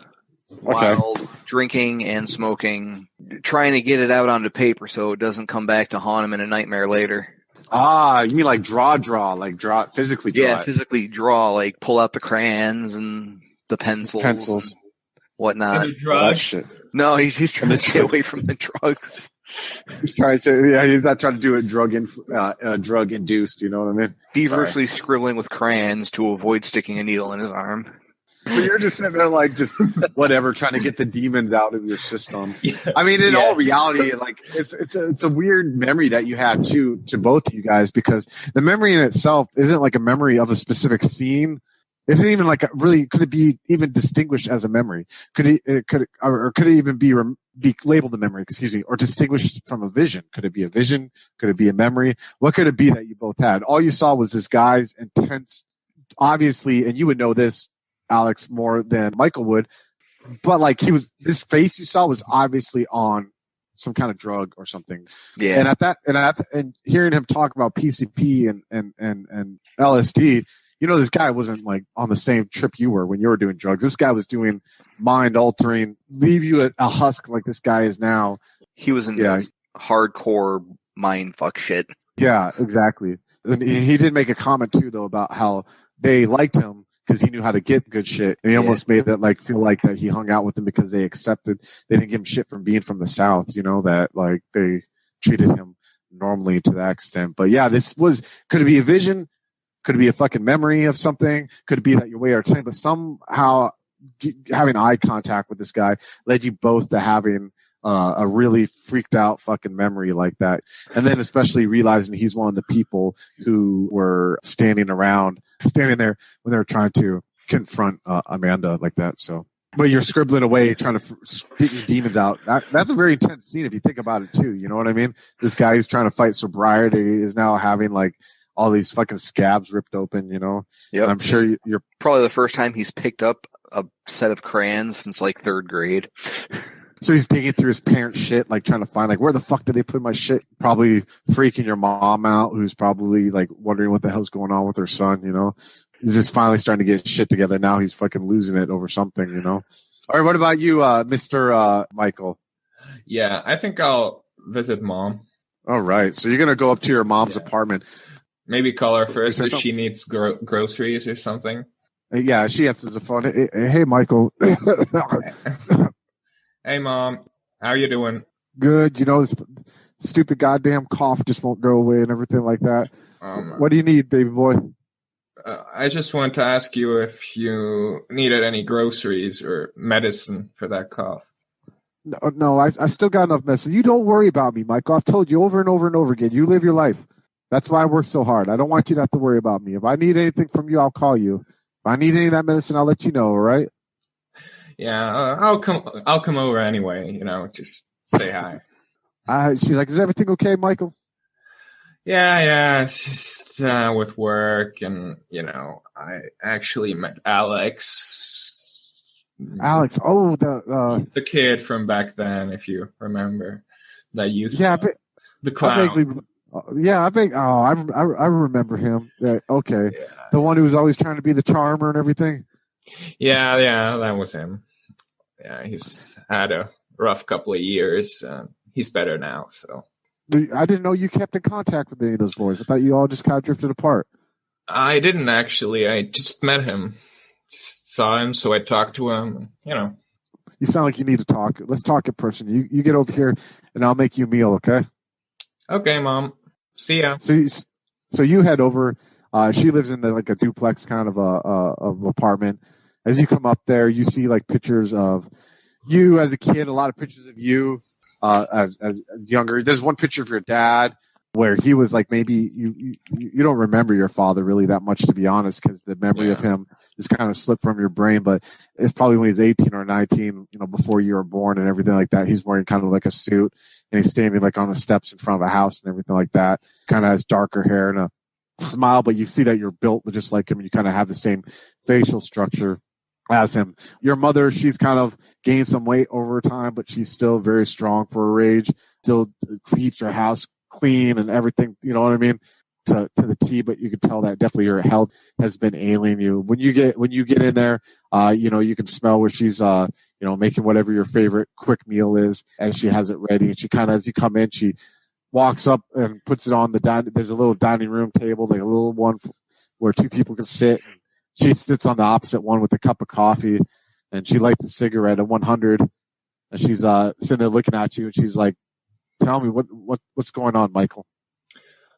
while drinking and smoking, trying to get it out onto paper so it doesn't come back to haunt him in a nightmare later. You mean like physically draw? Yeah, physically draw, like pull out the crayons and the pencils, whatnot. And the drugs. No, he's trying to stay away from the drugs. He's trying to. He's not trying to do it drug induced. You know what I mean? Feverishly scribbling with crayons to avoid sticking a needle in his arm. But you're just sitting there like just whatever, trying to get the demons out of your system. Yeah. I mean, in all reality, like it's a weird memory that you have to both of you guys, because the memory in itself isn't like a memory of a specific scene. Isn't even like could it be even distinguished as a memory? Could it even be labeled a memory, or distinguished from a vision? Could it be a vision? Could it be a memory? What could it be that you both had? All you saw was this guy's intense, obviously, and you would know this, Alex, more than Michael would, but like his face you saw was obviously on some kind of drug or something. Yeah. And hearing him talk about PCP and LSD, this guy wasn't like on the same trip you were when you were doing drugs. This guy was doing mind altering, leave you a husk like this guy is now. He was in hardcore mind fuck shit. Yeah, exactly. And he did make a comment too, though, about how they liked him because he knew how to get good shit. And he almost made it feel like that he hung out with them because they didn't give him shit from being from the South, that like they treated him normally to that extent. But yeah, could it be a vision? Could it be a fucking memory of something? Could it be that your way are saying, but somehow having eye contact with this guy led you both to having a really freaked out fucking memory like that. And then especially realizing he's one of the people who were standing there when they were trying to confront Amanda like that. So, but you're scribbling away, trying to get your demons out. That's a very intense scene if you think about it too. You know what I mean? This guy who's trying to fight sobriety is now having like all these fucking scabs ripped open, Yep. I'm sure you're probably the first time he's picked up a set of crayons since like 3rd grade. So he's digging through his parents' shit, like trying to find like where the fuck did they put my shit? Probably freaking your mom out, who's probably like wondering what the hell's going on with her son, He's just finally starting to get shit together. Now he's fucking losing it over something, All right, what about you, Mr. Michael? Yeah, I think I'll visit mom. All right, so you're gonna go up to your mom's apartment. Maybe call her first if she needs groceries or something. Yeah, she answers the phone. Hey, Michael. Hey, Mom. How you doing? Good. This stupid goddamn cough just won't go away and everything like that. What do you need, baby boy? I just wanted to ask you if you needed any groceries or medicine for that cough. No, I still got enough medicine. You don't worry about me, Michael. I've told you over and over and over again. You live your life. That's why I work so hard. I don't want you to have to worry about me. If I need anything from you, I'll call you. If I need any of that medicine, I'll let you know. All right? Yeah, I'll come over anyway. Just say hi. She's like, is everything okay, Michael? Yeah, it's just with work, and I actually met Alex. Alex, the kid from back then, if you remember, that youth. Yeah, the clown. I remember him. Yeah, okay, yeah. The one who was always trying to be the charmer and everything. Yeah, that was him. Yeah, he's had a rough couple of years. He's better now, so. I didn't know you kept in contact with any of those boys. I thought you all just kind of drifted apart. I didn't actually. I just met him. Saw him, so I talked to him. You sound like you need to talk. Let's talk in person. You get over here, and I'll make you a meal, okay? Okay, Mom. See ya. So you head over. She lives in a duplex kind of apartment. As you come up there, you see pictures of you as a kid. A lot of pictures of you as younger. There's one picture of your dad where he was maybe you don't remember your father really that much, to be honest, because the memory of him just kind of slipped from your brain. But it's probably when he's 18 or 19, before you were born and everything like that. He's wearing kind of a suit, and he's standing on the steps in front of a house and everything like that. Kind of has darker hair and a smile, but you see that you're built just like him. You kind of have the same facial structure as him. Your mother, she's kind of gained some weight over time, but she's still very strong for her age. Still keeps her house clean and everything, you know what I mean, to the T. But you can tell that definitely her health has been ailing you. When you get in there, you can smell where she's making whatever your favorite quick meal is, and she has it ready. And she kind of, as you come in, she walks up and puts it on the dining. There's a little dining room table, a little one where two people can sit. She sits on the opposite one with a cup of coffee, and she lights a cigarette at 100. And she's sitting there looking at you, and she's like, "Tell me what's going on, Michael?"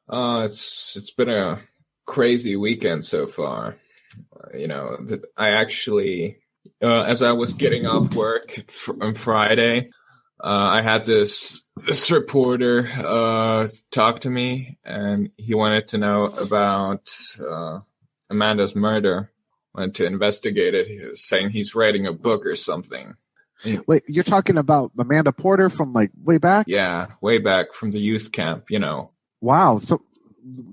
It's been a crazy weekend so far. I actually, as I was getting off work on Friday, I had this reporter talk to me, and he wanted to know about Amanda's murder. Wanted to investigate it. He was saying he's writing a book or something. Wait, you're talking about Amanda Porter from way back? Yeah, way back from the youth camp, Wow. So,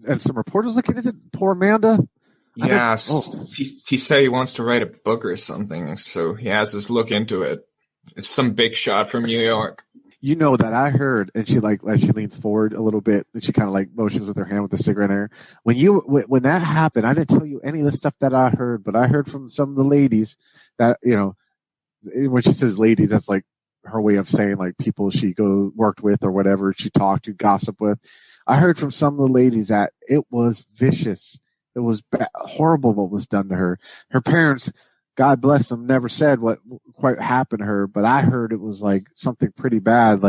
and some reporters looking at it. Poor Amanda. Yeah, he said he wants to write a book or something, so he has us look into it. It's some big shot from New York. You know that I heard, and she she leans forward a little bit, and she kind of motions with her hand with the cigarette in her. When that happened, I didn't tell you any of the stuff that I heard, but I heard from some of the ladies that when she says ladies, that's her way of saying people she worked with or whatever she talked to, gossiped with. I heard from some of the ladies that it was vicious. It was horrible what was done to her. Her parents, God bless them, never said what quite happened to her, but I heard it was something pretty bad,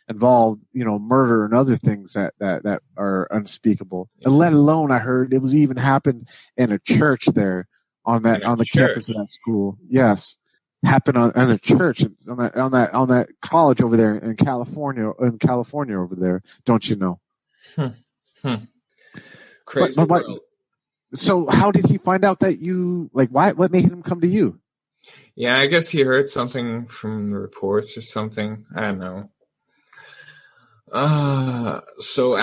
involved, murder and other things that are unspeakable. And let alone I heard it was even happened in a church there on the campus of that school. Yes. Happened in a church on that college over there in California over there. Don't you know? Crazy world. So how did he find out that you what made him come to you? Yeah, I guess he heard something from the reports or something. I don't know. So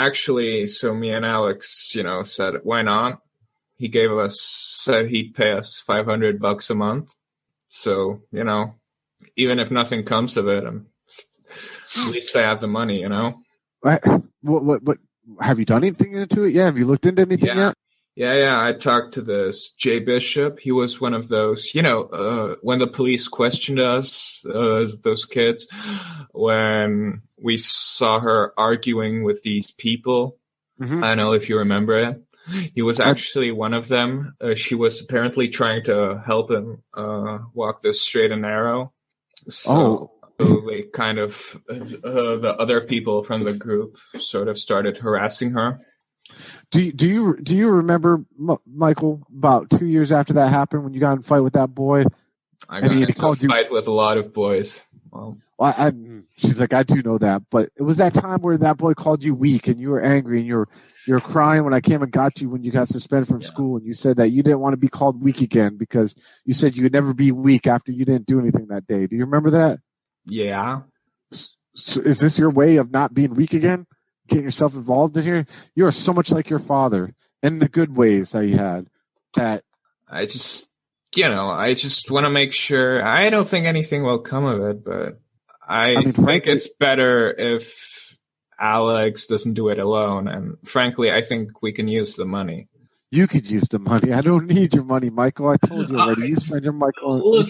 me and Alex, said, why not? He said he'd pay us $500 a month. So, even if nothing comes of it, at least I have the money, What have you done anything into it? Yeah. Have you looked into anything yet? Yeah. I talked to this Jay Bishop. He was one of those, when the police questioned us, those kids, when we saw her arguing with these people. Mm-hmm. I don't know if you remember it. He was actually one of them. She was apparently trying to help him walk the straight and narrow. So they kind of, the other people from the group sort of started harassing her. Do you remember, Michael, about 2 years after that happened when you got in a fight with that boy? I got into a fight with a lot of boys. Well, she's like, I do know that, but it was that time where that boy called you weak and you were angry and you were crying when I came and got you when you got suspended from school, and you said that you didn't want to be called weak again because you said you would never be weak after you didn't do anything that day. Do you remember that? Yeah. So is this your way of not being weak again? Getting yourself involved in here? You are so much like your father in the good ways that he had. That I just want to make sure. I don't think anything will come of it, but I think frankly, it's better if Alex doesn't do it alone. And frankly, I think we can use the money. You could use the money. I don't need your money, Michael. I told you already. You spend your Michael.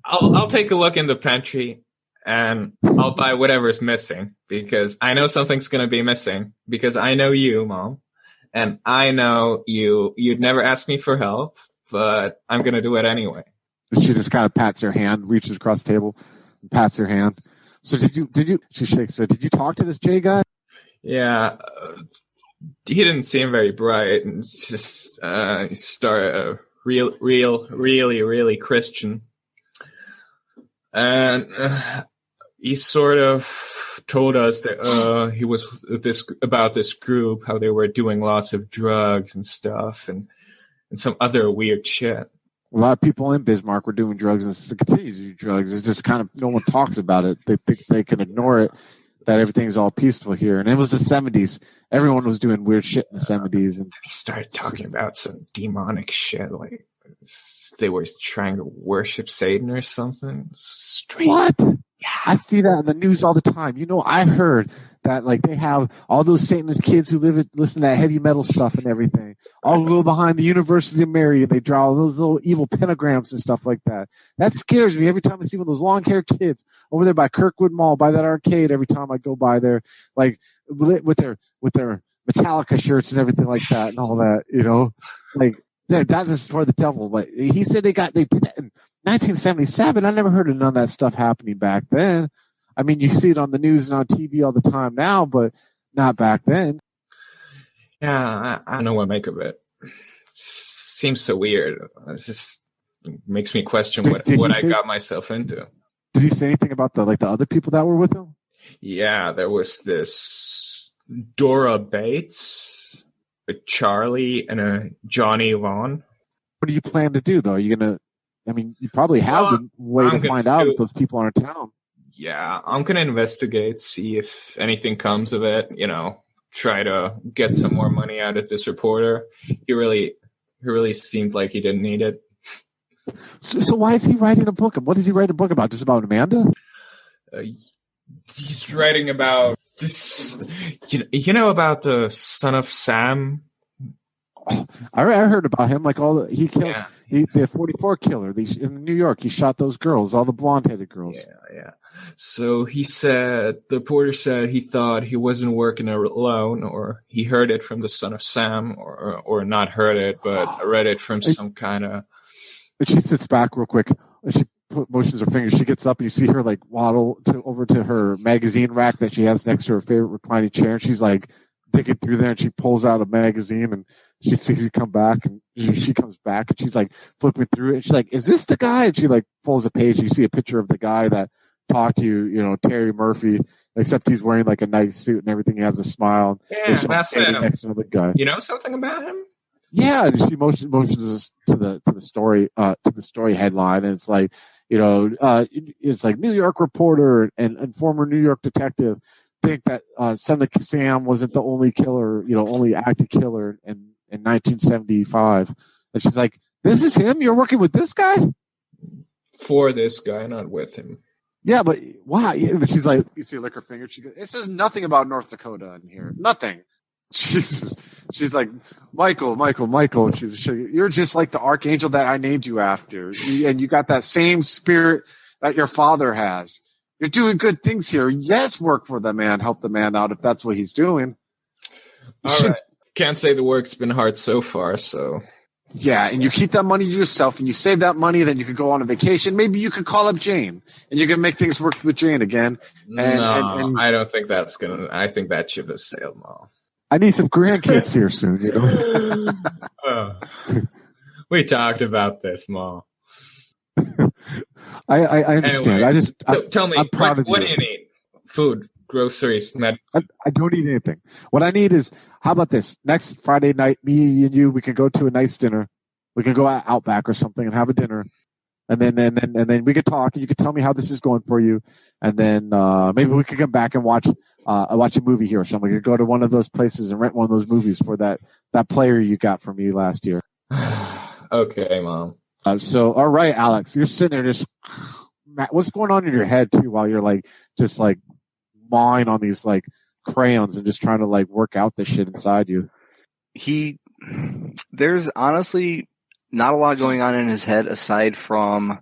I'll take a look in the pantry and I'll buy whatever's missing because I know something's going to be missing because I know you, Mom, and I know you'd never ask me for help, but I'm going to do it anyway. She just kind of pats her hand, reaches across the table, and pats her hand. So she shakes her head. Did you talk to this Jay guy? Yeah. He didn't seem very bright and just started really Christian. And he sort of told us that he was about this group, how they were doing lots of drugs and stuff and some other weird shit. A lot of people in Bismarck were doing drugs and continue to do drugs. It's just kind of no one talks about it. They think they can ignore it, that everything's all peaceful here. And it was the 70s. Everyone was doing weird shit in the 70s. And he started talking about some demonic shit, like they were trying to worship Satan or something. Strange. What? Yeah. I see that in the news all the time. You know, I heard that like they have all those Satanist kids who listen to that heavy metal stuff and everything. All go behind the University of Mary and they draw those little evil pentagrams and stuff like that. That scares me every time I see one of those long-haired kids over there by Kirkwood Mall, by that arcade. Every time I go by there, like with their Metallica shirts and everything like that and all that, you know, like that is for the devil. But he said they did that in 1977. I never heard of none of that stuff happening back then. I mean, you see it on the news and on TV all the time now, but not back then. Yeah, I don't know what to make of it. Seems so weird. It just makes me question what I got myself into. Did he say anything about the other people that were with him? Yeah, there was this Dora Bates, a Charlie, and a Johnny Vaughn. What do you plan to do, though? Are you going to, I mean, you probably have a way to find out if those people are in town. Yeah, I'm going to investigate, see if anything comes of it, you know, try to get some more money out of this reporter. He really seemed like he didn't need it. So why is he writing a book? What does he write a book about? Just about Amanda? He's writing about this, you know about the son of Sam? I heard about him. Like he killed the 44 killer. In New York, he shot those girls, all the blonde-headed girls. Yeah. So he said, the reporter said he thought he wasn't working alone, or he heard it from the son of Sam, or not heard it, but read it from some kind of. She sits back real quick. She motions her fingers. She gets up, and you see her like waddle over to her magazine rack that she has next to her favorite reclining chair. And she's like digging through there, and she pulls out a magazine, and she sees you come back, and she comes back, and she's like flipping through it. And she's like, "Is this the guy?" And she like pulls a page. And you see a picture of the guy that talked to you, you know, Terry Murphy, except he's wearing like a nice suit and everything. He has a smile. Yeah, that's him. Next to another guy. You know something about him? Yeah, and she motions us to the story headline, and it's like, you know, it's like New York reporter and former New York detective think that Son of Sam wasn't the only killer, you know, only active killer in 1975. And she's like, "This is him? You're working with this guy?" For this guy, not with him. Yeah, but why? But she's like, you see, like her finger. She goes, "It says nothing about North Dakota in here. Nothing." She's like, Michael. You're just like the archangel that I named you after, and you got that same spirit that your father has. You're doing good things here. Yes, work for the man, help the man out if that's what he's doing. All right. Can't say the work's been hard so far, so. Yeah, and you keep that money to yourself, and you save that money, then you could go on a vacation. Maybe you could call up Jane, and you can make things work with Jane again. I don't think that's gonna. I think that ship has sailed, Mom. I need some grandkids here soon, you know? We talked about this, Ma. I understand. Anyway, tell me, I'm proud of what you. do you need? Food, groceries, I don't need anything. What I need is, how about this? Next Friday night, me and you, we can go to a nice dinner. We can go out back or something and have a dinner. And then we could talk and you could tell me how this is going for you. And then maybe we could come back and watch a movie here or something. We could go to one of those places and rent one of those movies for that player you got from me last year. Okay, Mom. So, all right, Alex, you're sitting there just, what's going on in your head too while you're like, just like mawing on these like crayons and just trying to like work out this shit inside you? There's honestly not a lot going on in his head aside from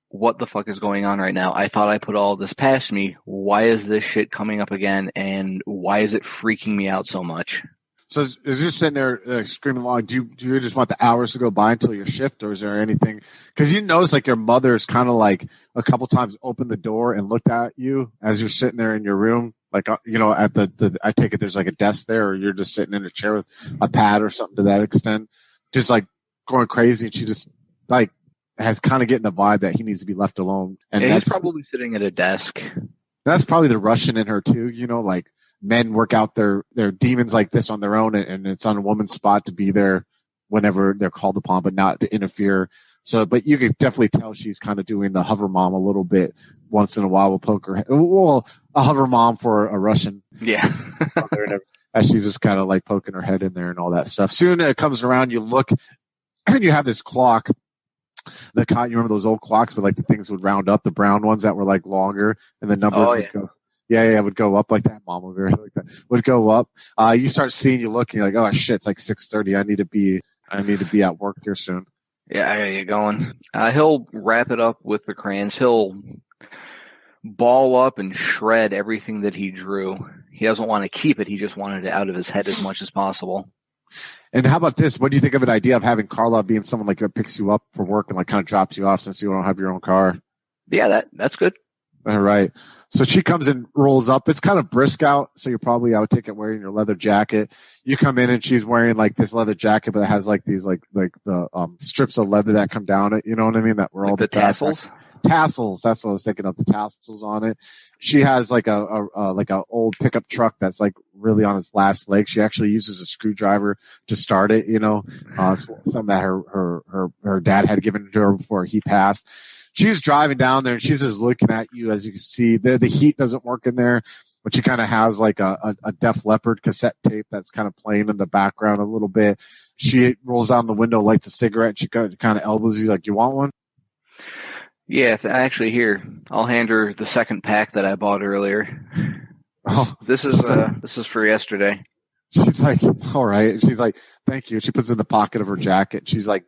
what the fuck is going on right now. I thought I put all this past me. Why is this shit coming up again? And why is it freaking me out so much? So is you sitting there screaming along? Do you just want the hours to go by until your shift, or is there anything? Because you notice like your mother's kind of like a couple times opened the door and looked at you as you're sitting there in your room, like you know, at the I take it there's like a desk there, or you're just sitting in a chair with a pad or something to that extent, just like going crazy. And she just like has kind of getting the vibe that he needs to be left alone. And yeah, he's probably sitting at a desk. That's probably the Russian in her too, you know, like. Men work out their demons like this on their own, and it's on a woman's spot to be there whenever they're called upon, but not to interfere. So, but you can definitely tell she's kind of doing the hover mom a little bit once in a while. We'll poke her head. Well, a hover mom for a Russian. Yeah. As she's just kind of like poking her head in there and all that stuff. Soon it comes around, you look, and you have this clock. You remember those old clocks where like the things would round up, the brown ones that were like longer, and the numbers would go. Yeah, would go up like that. Mom would very like that. Would go up. You start seeing, you look, and you're like, oh shit, it's like 6:30. I need to be at work here soon. Yeah, I gotta get going. He'll wrap it up with the crayons. He'll ball up and shred everything that he drew. He doesn't want to keep it. He just wanted it out of his head as much as possible. And how about this? What do you think of an idea of having Carla being someone like that picks you up for work and like kind of drops you off since you don't have your own car? Yeah, that's good. All right. So she comes and rolls up. It's kind of brisk out, so you're probably, I would take it, wearing your leather jacket. You come in and she's wearing like this leather jacket, but it has like these like the strips of leather that come down it. You know what I mean? That were all the tassels. Tassels. That's what I was thinking of. The tassels on it. She has like a old pickup truck that's like really on its last leg. She actually uses a screwdriver to start it. You know, something that her dad had given to her before he passed. She's driving down there and she's just looking at you. As you can see, the heat doesn't work in there, but she kind of has like a Def Leppard cassette tape that's kind of playing in the background a little bit. She rolls down the window, lights a cigarette, and she kind of elbows you like, you want one? Yeah, actually, here, I'll hand her the second pack that I bought earlier. This is for yesterday. She's like, all right. And she's like, thank you. She puts it in the pocket of her jacket. She's like,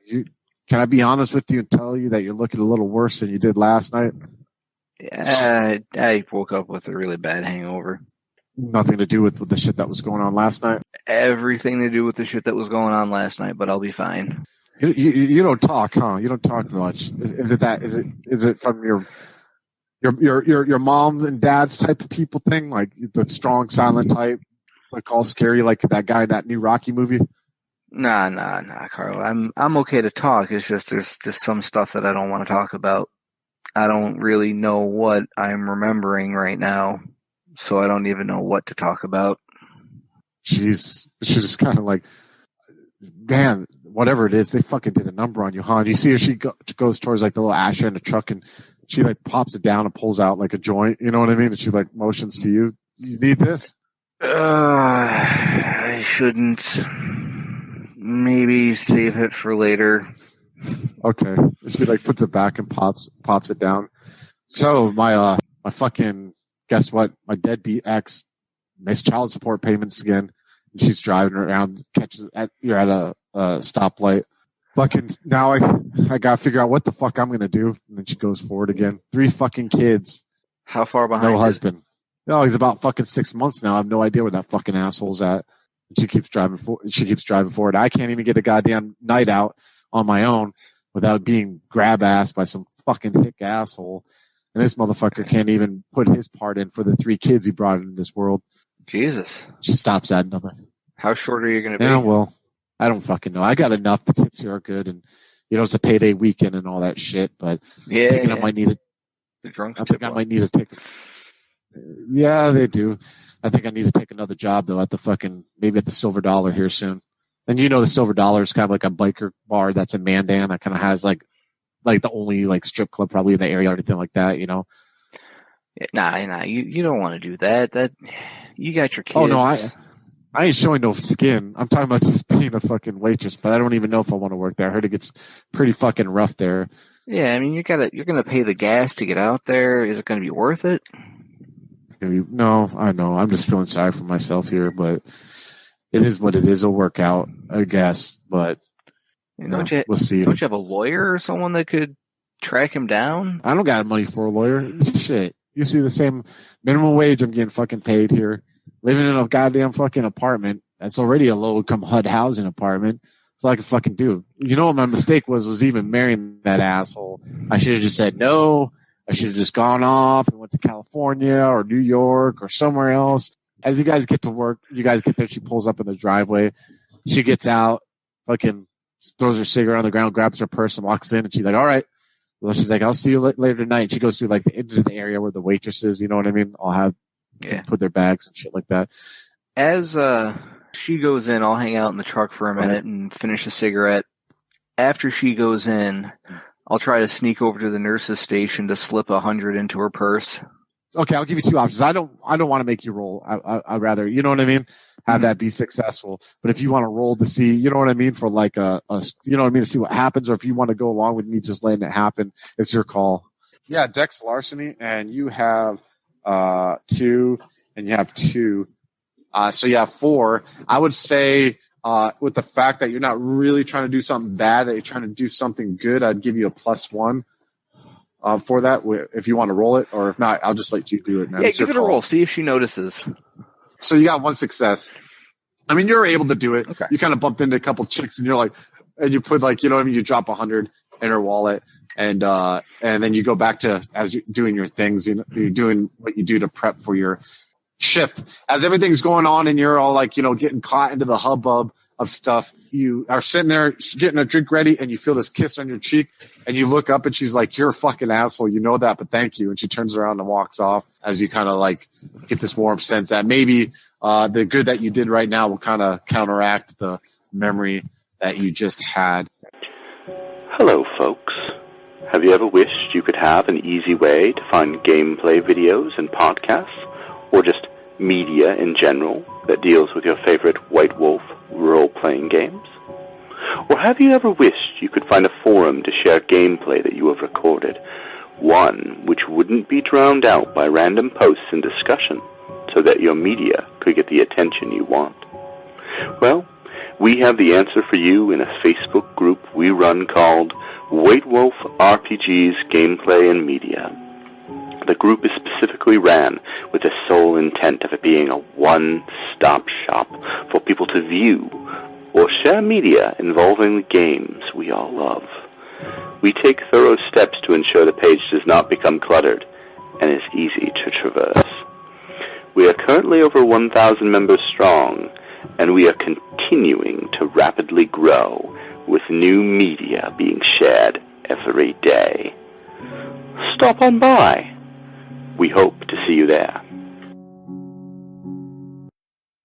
can I be honest with you and tell you that you're looking a little worse than you did last night? Yeah, I woke up with a really bad hangover. Nothing to do with the shit that was going on last night? Everything to do with the shit that was going on last night, but I'll be fine. You don't talk, huh? You don't talk much. Is it from your mom and dad's type of people thing, like the strong, silent type, like all scary, like that guy in that new Rocky movie? Nah, Carl. I'm okay to talk. It's just there's just some stuff that I don't want to talk about. I don't really know what I'm remembering right now, so I don't even know what to talk about. She's just kind of like, man, whatever it is, they fucking did a number on you, huh? And you see her, she goes towards like the little ashtray in the truck, and she like pops it down and pulls out like a joint. You know what I mean? And she like motions to you. You need this? I shouldn't. Maybe save it for later. Okay. She like puts it back and pops it down. So my fucking, guess what? My deadbeat ex missed child support payments again. And she's driving around, you're at a stoplight. Fucking now I gotta figure out what the fuck I'm gonna do. And then she goes forward again. 3 fucking kids. How far behind? No husband. No, he's about fucking 6 months now. I have no idea where that fucking asshole's at. She keeps driving forward. I can't even get a goddamn night out on my own without being grab-assed by some fucking hick asshole. And this motherfucker can't even put his part in for the 3 kids he brought into this world. Jesus. She stops at another. How short are you going to be? Yeah, well, I don't fucking know. I got enough. The tips here are good, and it's a payday weekend and all that shit. But yeah, thinking I might need it. The drunks. I think I might need to take. Yeah, they do. I think I need to take another job though maybe at the Silver Dollar here soon. And the Silver Dollar is kind of like a biker bar that's in Mandan that kind of has like the only like strip club probably in the area or anything like that. Nah. You don't want to do that. That you got your kids. Oh no, I ain't showing no skin. I'm talking about just being a fucking waitress, but I don't even know if I want to work there. I heard it gets pretty fucking rough there. Yeah, I mean, you're gonna pay the gas to get out there. Is it going to be worth it? No, I know. I'm just feeling sorry for myself here, but it is what it is. It'll work out, I guess. But we'll see. Don't you have a lawyer or someone that could track him down? I don't got money for a lawyer. Shit. You see the same minimum wage I'm getting fucking paid here. Living in a goddamn fucking apartment that's already a low-income HUD housing apartment. It's all I can fucking do. You know what my mistake was even marrying that asshole. I should have just said no. I should have just gone off and went to California or New York or somewhere else. As you guys get to work, you guys get there, she pulls up in the driveway. She gets out, fucking throws her cigarette on the ground, grabs her purse and walks in, and she's like, all right. Well, she's like, I'll see you later tonight. She goes through like into the area where the waitresses, you know what I mean? I'll have put their bags and shit like that. As she goes in, I'll hang out in the truck for a minute and finish a cigarette. After she goes in, I'll try to sneak over to the nurse's station to slip 100 into her purse. Okay, I'll give you two options. I don't want to make you roll. I'd rather, you know what I mean, have that be successful. But if you want to roll to see, you know what I mean, for like you know what I mean, to see what happens, or if you want to go along with me just letting it happen, it's your call. Yeah, Dex larceny, and you have 2, and you have 2. So you have 4. I would say with the fact that you're not really trying to do something bad, that you're trying to do something good, I'd give you a +1 for that if you want to roll it, or if not, I'll just let you do it. Man. Yeah, give it a roll. See if she notices. So you got 1 success. I mean, you're able to do it. Okay. You kind of bumped into a couple chicks, and you're like, and you put like, you know what I mean? You drop 100 in her wallet, and then you go back to as you're doing your things. You're doing what you do to prep for your shift. As everything's going on, and you're all like, getting caught into the hubbub of stuff. You are sitting there getting a drink ready, and you feel this kiss on your cheek, and you look up, and she's like, "You're a fucking asshole. You know that, but thank you." And she turns around and walks off as you kind of like get this warm sense that maybe the good that you did right now will kind of counteract the memory that you just had. Hello, folks. Have you ever wished you could have an easy way to find gameplay videos and podcasts, or just media in general that deals with your favorite White Wolf role-playing games? Or have you ever wished you could find a forum to share gameplay that you have recorded, one which wouldn't be drowned out by random posts and discussion, so that your media could get the attention you want? Well, we have the answer for you in a Facebook group we run called White Wolf RPGs Gameplay and Media. The group is specifically ran with the sole intent of it being a one-stop shop for people to view or share media involving the games we all love. We take thorough steps to ensure the page does not become cluttered and is easy to traverse. We are currently over 1,000 members strong, and we are continuing to rapidly grow with new media being shared every day. Stop on by. We hope to see you there.